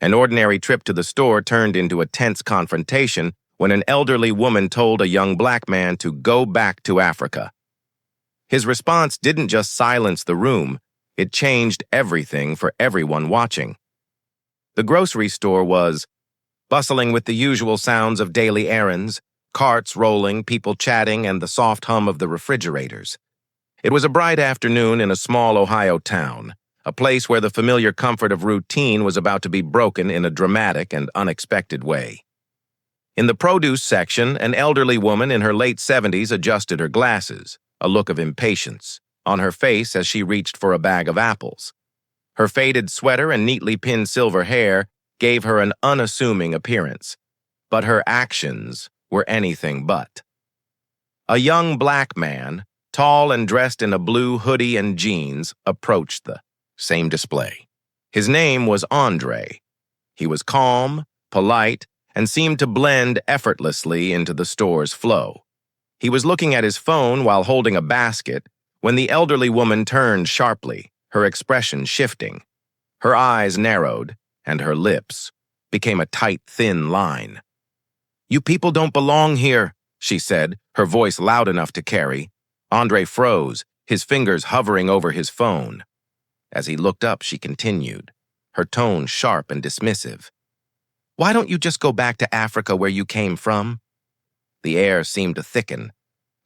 An ordinary trip to the store turned into a tense confrontation when an elderly woman told a young black man to go back to Africa. His response didn't just silence the room, it changed everything for everyone watching. The grocery store was bustling with the usual sounds of daily errands, carts rolling, people chatting, and the soft hum of the refrigerators. It was a bright afternoon in a small Ohio town, a place where the familiar comfort of routine was about to be broken in a dramatic and unexpected way. In the produce section, an elderly woman in her late 70s adjusted her glasses, a look of impatience, on her face as she reached for a bag of apples. Her faded sweater and neatly pinned silver hair gave her an unassuming appearance, but her actions were anything but. A young black man, tall and dressed in a blue hoodie and jeans, approached the same display. His name was Andre. He was calm, polite, and seemed to blend effortlessly into the store's flow. He was looking at his phone while holding a basket when the elderly woman turned sharply, her expression shifting. Her eyes narrowed, and her lips became a tight, thin line. "You people don't belong here," she said, her voice loud enough to carry. Andre froze, his fingers hovering over his phone. As he looked up, she continued, her tone sharp and dismissive. "Why don't you just go back to Africa where you came from?" The air seemed to thicken.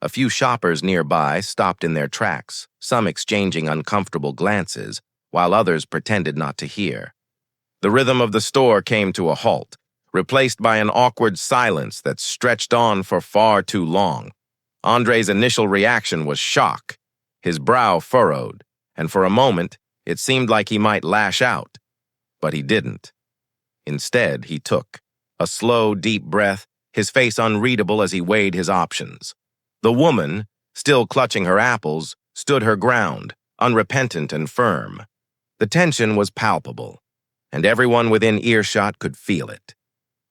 A few shoppers nearby stopped in their tracks, some exchanging uncomfortable glances, while others pretended not to hear. The rhythm of the store came to a halt, replaced by an awkward silence that stretched on for far too long. Andre's initial reaction was shock, his brow furrowed, and for a moment, it seemed like he might lash out. But he didn't. Instead, he took a slow, deep breath, his face unreadable as he weighed his options. The woman, still clutching her apples, stood her ground, unrepentant and firm. The tension was palpable, and everyone within earshot could feel it.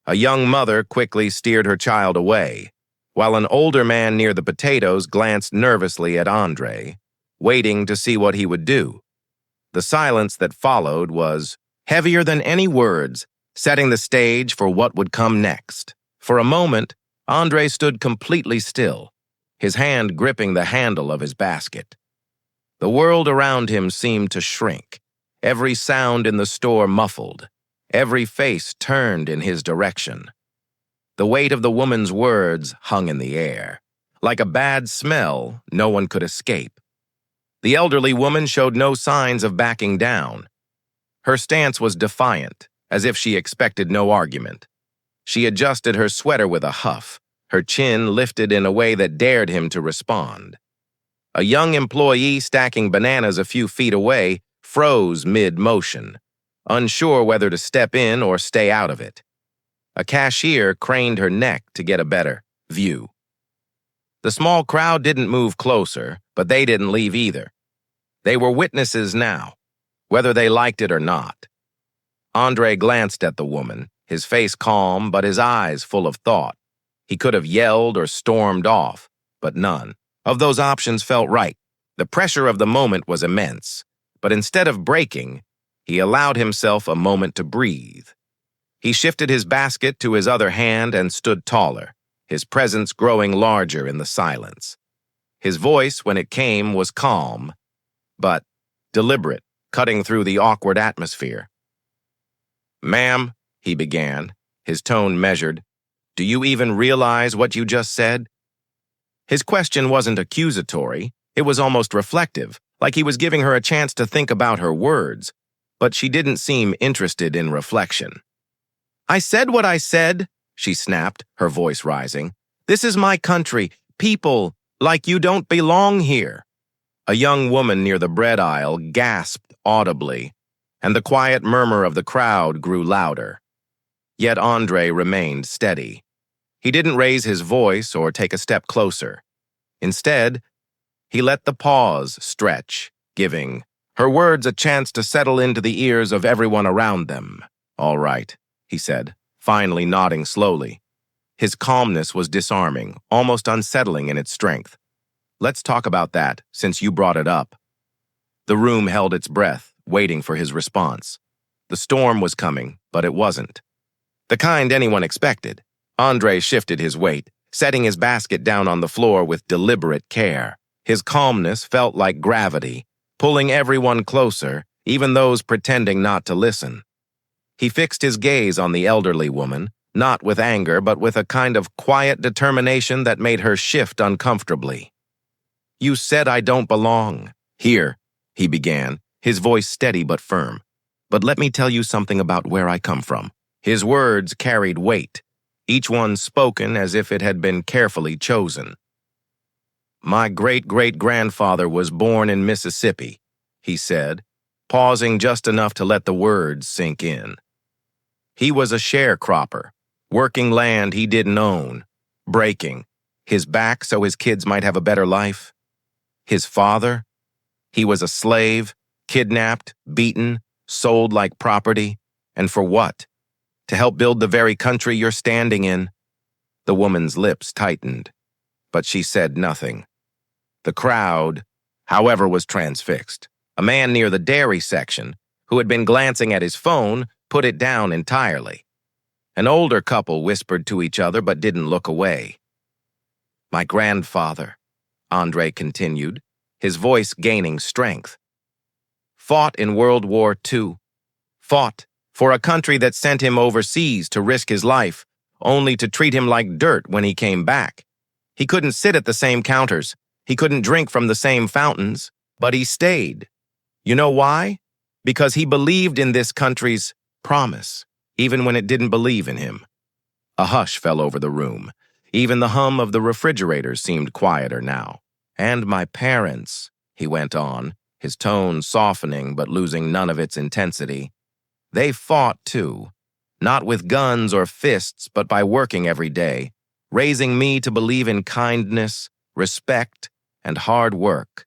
A young mother quickly steered her child away, while an older man near the potatoes glanced nervously at Andre, waiting to see what he would do. The silence that followed was heavier than any words, setting the stage for what would come next. For a moment, Andre stood completely still, his hand gripping the handle of his basket. The world around him seemed to shrink, every sound in the store muffled, every face turned in his direction. The weight of the woman's words hung in the air. Like a bad smell, no one could escape. The elderly woman showed no signs of backing down. Her stance was defiant, as if she expected no argument. She adjusted her sweater with a huff, her chin lifted in a way that dared him to respond. A young employee stacking bananas a few feet away froze mid-motion, unsure whether to step in or stay out of it. A cashier craned her neck to get a better view. The small crowd didn't move closer, but they didn't leave either. They were witnesses now, whether they liked it or not. Andre glanced at the woman, his face calm but his eyes full of thought. He could have yelled or stormed off, but none of those options felt right. The pressure of the moment was immense, but instead of breaking, he allowed himself a moment to breathe. He shifted his basket to his other hand and stood taller, his presence growing larger in the silence. His voice, when it came, was calm, but deliberate, cutting through the awkward atmosphere. "Ma'am," he began, his tone measured, "do you even realize what you just said?" His question wasn't accusatory, it was almost reflective, like he was giving her a chance to think about her words, but she didn't seem interested in reflection. "I said what I said," she snapped, her voice rising. "This is my country. People like you don't belong here." A young woman near the bread aisle gasped audibly, and the quiet murmur of the crowd grew louder. Yet Andre remained steady. He didn't raise his voice or take a step closer. Instead, he let the pause stretch, giving her words a chance to settle into the ears of everyone around them. "All right," he said, finally nodding slowly. His calmness was disarming, almost unsettling in its strength. "Let's talk about that, since you brought it up." The room held its breath, waiting for his response. The storm was coming, but it wasn't. The kind anyone expected. Andre shifted his weight, setting his basket down on the floor with deliberate care. His calmness felt like gravity, pulling everyone closer, even those pretending not to listen. He fixed his gaze on the elderly woman, not with anger, but with a kind of quiet determination that made her shift uncomfortably. "You said I don't belong here," he began, his voice steady but firm. "But let me tell you something about where I come from." His words carried weight, each one spoken as if it had been carefully chosen. "My great-great-grandfather was born in Mississippi," he said, pausing just enough to let the words sink in. "He was a sharecropper, working land he didn't own, breaking his back so his kids might have a better life. His father, he was a slave, kidnapped, beaten, sold like property, and for what? To help build the very country you're standing in." The woman's lips tightened, but she said nothing. The crowd, however, was transfixed. A man near the dairy section, who had been glancing at his phone, put it down entirely. An older couple whispered to each other but didn't look away. "My grandfather," Andre continued, his voice gaining strength, "fought in World War II. Fought for a country that sent him overseas to risk his life, only to treat him like dirt when he came back. He couldn't sit at the same counters. He couldn't drink from the same fountains, but he stayed. You know why? Because he believed in this country's promise, even when it didn't believe in him." A hush fell over the room. Even the hum of the refrigerator seemed quieter now. "And my parents," he went on, his tone softening but losing none of its intensity. "They fought too, not with guns or fists, but by working every day, raising me to believe in kindness, respect, and hard work.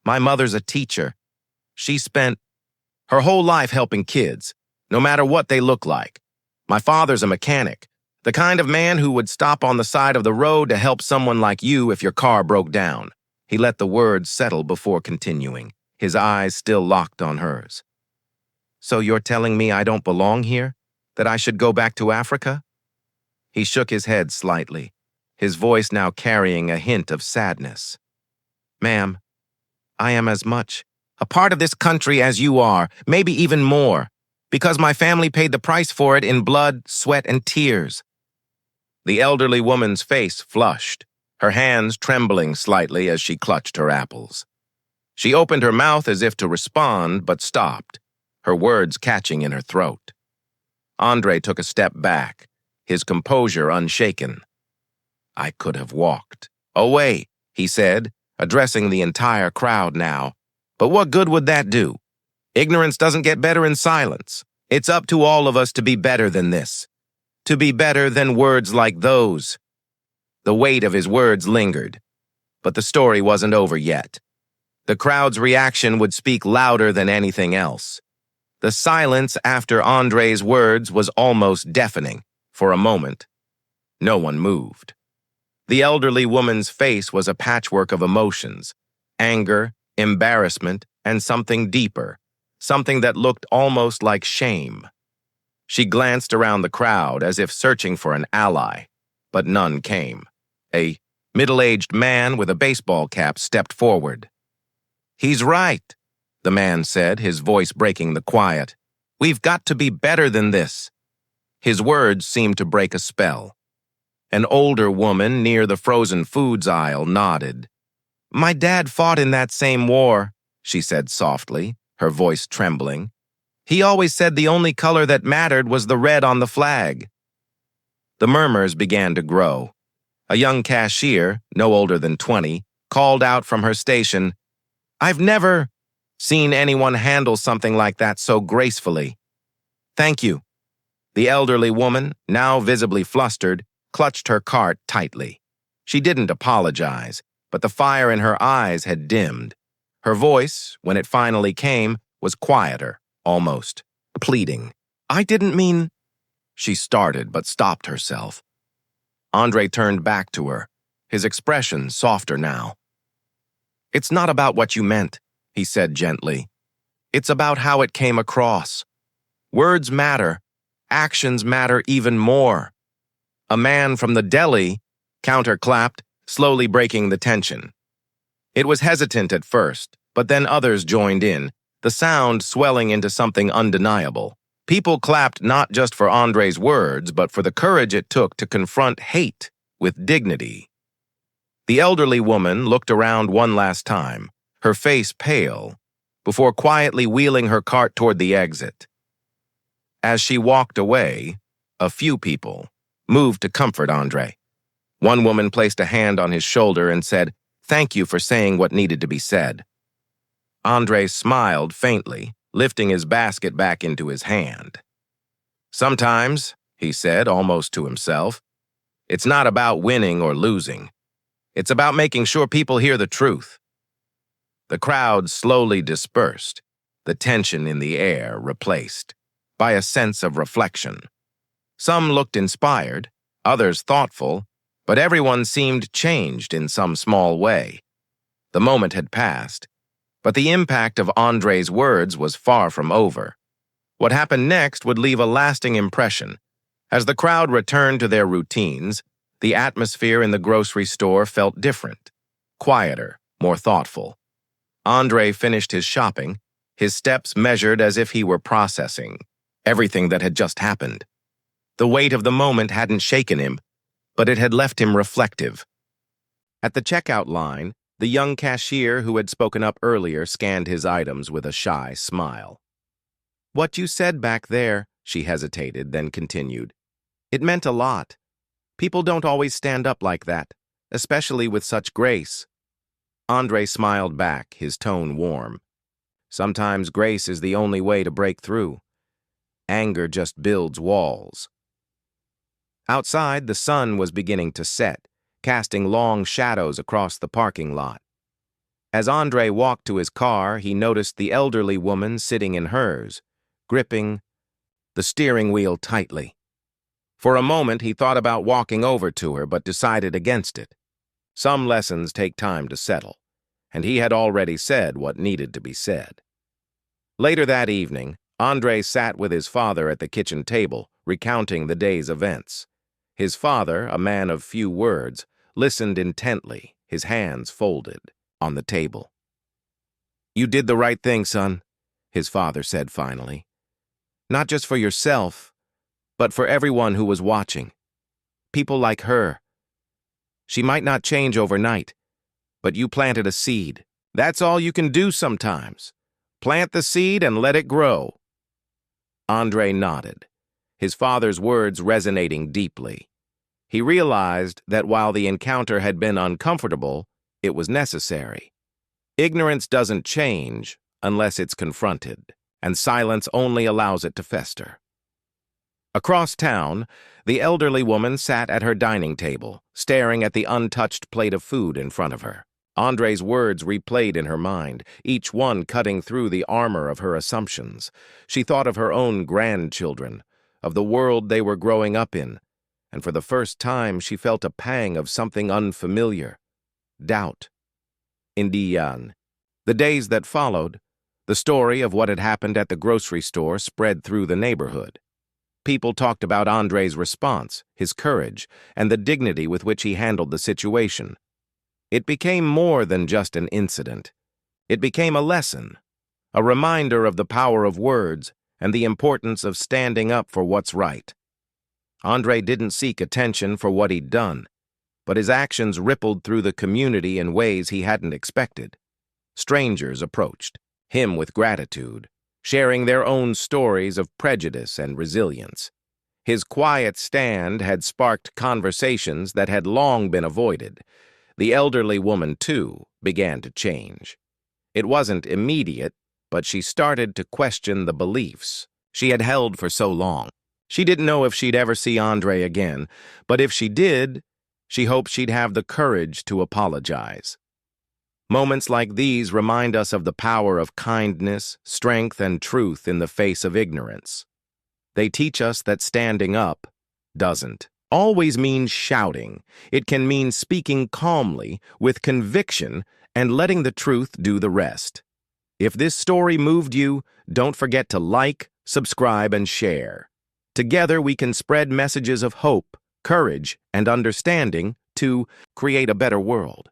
My mother's a teacher. She spent her whole life helping kids, no matter what they look like. My father's a mechanic, the kind of man who would stop on the side of the road to help someone like you if your car broke down." He let the words settle before continuing, his eyes still locked on hers. "So you're telling me I don't belong here? That I should go back to Africa?" He shook his head slightly, his voice now carrying a hint of sadness. "Ma'am, I am as much a part of this country as you are, maybe even more, because my family paid the price for it in blood, sweat, and tears." The elderly woman's face flushed, her hands trembling slightly as she clutched her apples. She opened her mouth as if to respond, but stopped, her words catching in her throat. Andre took a step back, his composure unshaken. "I could have walked away," he said, addressing the entire crowd now. "But what good would that do? Ignorance doesn't get better in silence. It's up to all of us to be better than this, to be better than words like those." The weight of his words lingered, but the story wasn't over yet. The crowd's reaction would speak louder than anything else. The silence after Andre's words was almost deafening. For a moment, no one moved. The elderly woman's face was a patchwork of emotions: anger, embarrassment, and something deeper, something that looked almost like shame. She glanced around the crowd as if searching for an ally, but none came. A middle-aged man with a baseball cap stepped forward. "He's right," the man said, his voice breaking the quiet. "We've got to be better than this." His words seemed to break a spell. An older woman near the frozen foods aisle nodded. "My dad fought in that same war," she said softly, her voice trembling. "He always said the only color that mattered was the red on the flag." The murmurs began to grow. A young cashier, no older than 20, called out from her station, "I've never seen anyone handle something like that so gracefully. Thank you." The elderly woman, now visibly flustered, clutched her cart tightly. She didn't apologize, but the fire in her eyes had dimmed. Her voice, when it finally came, was quieter, almost pleading. "I didn't mean—" She started but stopped herself. Andre turned back to her, his expression softer now. "It's not about what you meant," he said gently. "It's about how it came across. Words matter. Actions matter even more. A man from the deli counterclapped, slowly breaking the tension. It was hesitant at first, but then others joined in, the sound swelling into something undeniable. People clapped not just for Andre's words, but for the courage it took to confront hate with dignity. The elderly woman looked around one last time, her face pale, before quietly wheeling her cart toward the exit. As she walked away, a few people moved to comfort Andre. One woman placed a hand on his shoulder and said, "Thank you for saying what needed to be said." Andre smiled faintly, lifting his basket back into his hand. "Sometimes," he said almost to himself, "it's not about winning or losing. It's about making sure people hear the truth." The crowd slowly dispersed, the tension in the air replaced by a sense of reflection. Some looked inspired, others thoughtful, but everyone seemed changed in some small way. The moment had passed, but the impact of Andre's words was far from over. What happened next would leave a lasting impression. As the crowd returned to their routines, the atmosphere in the grocery store felt different, quieter, more thoughtful. Andre finished his shopping, his steps measured as if he were processing everything that had just happened. The weight of the moment hadn't shaken him, but it had left him reflective. At the checkout line, the young cashier who had spoken up earlier scanned his items with a shy smile. "What you said back there," she hesitated, then continued. "It meant a lot. People don't always stand up like that, especially with such grace." Andre smiled back, his tone warm. "Sometimes grace is the only way to break through. Anger just builds walls." Outside, the sun was beginning to set, casting long shadows across the parking lot. As Andre walked to his car, he noticed the elderly woman sitting in hers, gripping the steering wheel tightly. For a moment, he thought about walking over to her, but decided against it. Some lessons take time to settle, and he had already said what needed to be said. Later that evening, Andre sat with his father at the kitchen table, recounting the day's events. His father, a man of few words, listened intently, his hands folded on the table. "You did the right thing, son," his father said finally. "Not just for yourself, but for everyone who was watching. People like her. She might not change overnight, but you planted a seed. That's all you can do sometimes. Plant the seed and let it grow." Andre nodded, his father's words resonating deeply. He realized that while the encounter had been uncomfortable, it was necessary. Ignorance doesn't change unless it's confronted, and silence only allows it to fester. Across town, the elderly woman sat at her dining table, staring at the untouched plate of food in front of her. Andre's words replayed in her mind, each one cutting through the armor of her assumptions. She thought of her own grandchildren, of the world they were growing up in, and for the first time she felt a pang of something unfamiliar. Doubt. Indian. The days that followed, the story of what had happened at the grocery store spread through the neighborhood. People talked about Andre's response, his courage, and the dignity with which he handled the situation. It became more than just an incident. It became a lesson, a reminder of the power of words and the importance of standing up for what's right. Andre didn't seek attention for what he'd done, but his actions rippled through the community in ways he hadn't expected. Strangers approached him with gratitude, sharing their own stories of prejudice and resilience. His quiet stand had sparked conversations that had long been avoided. The elderly woman, too, began to change. It wasn't immediate, but she started to question the beliefs she had held for so long. She didn't know if she'd ever see Andre again, but if she did, she hoped she'd have the courage to apologize. Moments like these remind us of the power of kindness, strength, and truth in the face of ignorance. They teach us that standing up doesn't always mean shouting. It can mean speaking calmly, with conviction, and letting the truth do the rest. If this story moved you, don't forget to like, subscribe, and share. Together, we can spread messages of hope, courage, and understanding to create a better world.